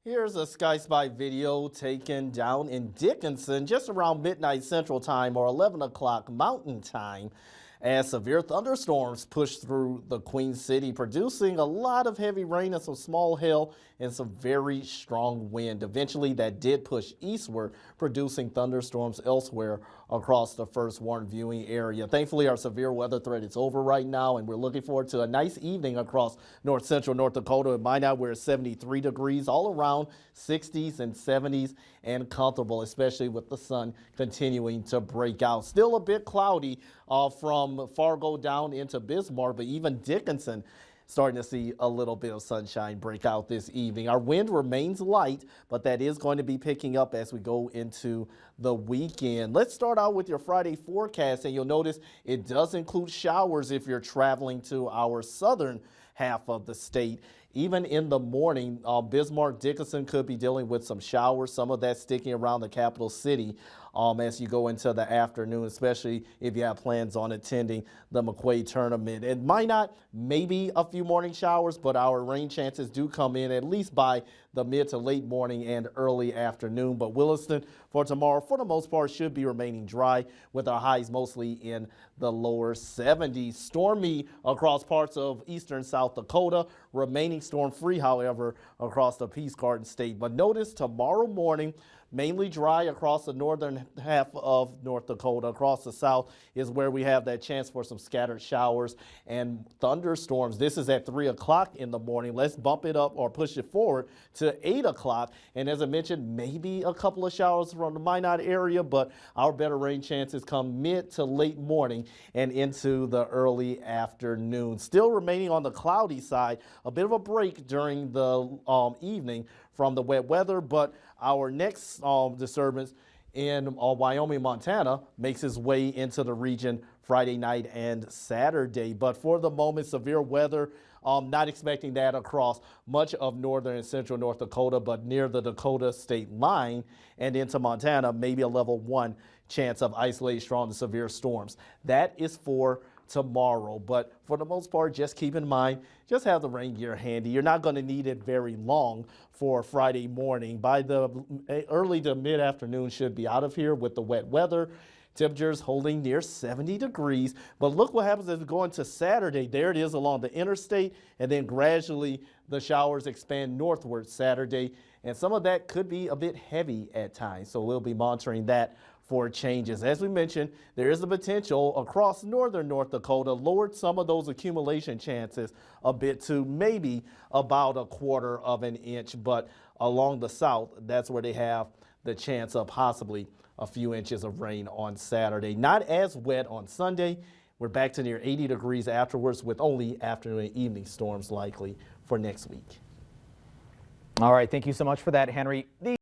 Here's a Sky Spy video taken down in Dickinson just around midnight Central Time or 11 o'clock Mountain Time as severe thunderstorms pushed through the Queen City, producing a lot of heavy rain and some small hail and some very strong wind. Eventually, that did push eastward, producing thunderstorms elsewhere across the first warned viewing area. Thankfully, our severe weather threat is over right now, and we're looking forward to a nice evening across north central North Dakota. By now, we're at 73 degrees all around, 60s and 70s, and comfortable, especially with the sun continuing to break out. Still a bit cloudy from Fargo down into Bismarck, but even Dickinson starting to see a little bit of sunshine break out this evening. Our wind remains light, but that is going to be picking up as we go into the weekend. Let's start out with your Friday forecast, and you'll notice it does include showers if you're traveling to our southern half of the state. Even in the morning, Bismarck, Dickinson could be dealing with some showers, some of that sticking around the capital city as you go into the afternoon, especially if you have plans on attending the McQuaid tournament. It might not, maybe a few morning showers, but our rain chances do come in at least by the mid to late morning and early afternoon. But Williston for tomorrow, for the most part, should be remaining dry with our highs mostly in the lower 70s. Stormy across parts of eastern South Dakota, remaining storm free, however, across the Peace Garden State. But notice tomorrow morning, mainly dry across the northern half of North Dakota. Across the south is where we have that chance for some scattered showers and thunderstorms. This is at 3 o'clock in the morning. Let's bump it up or push it forward to 8 o'clock. And as I mentioned, maybe a couple of showers from the Minot area, but our better rain chances come mid to late morning and into the early afternoon. Still remaining on the cloudy side, a bit of a break during the evening from the wet weather, but our next disturbance in Wyoming, Montana makes its way into the region Friday night and Saturday. But for the moment, severe weather, not expecting that across much of northern and central North Dakota, but near the Dakota state line and into Montana, maybe a level 1 chance of isolated strong to severe storms. That is for tomorrow, but for the most part, just keep in mind, just have the rain gear handy. You're not going to need it very long for Friday morning. By the early to mid-afternoon, should be out of here with the wet weather. Temperatures holding near 70 degrees. But look what happens as we go into Saturday. There it is along the interstate, and then gradually the showers expand northward Saturday, and some of that could be a bit heavy at times. So we'll be monitoring that for changes. As we mentioned, there is the potential across northern North Dakota, lowered some of those accumulation chances a bit to maybe about 1/4 of an inch, but along the south, that's where they have the chance of possibly a few inches of rain on Saturday. Not as wet on Sunday. We're back to near 80 degrees afterwards with only afternoon and evening storms likely for next week. All right, thank you so much for that, Henry.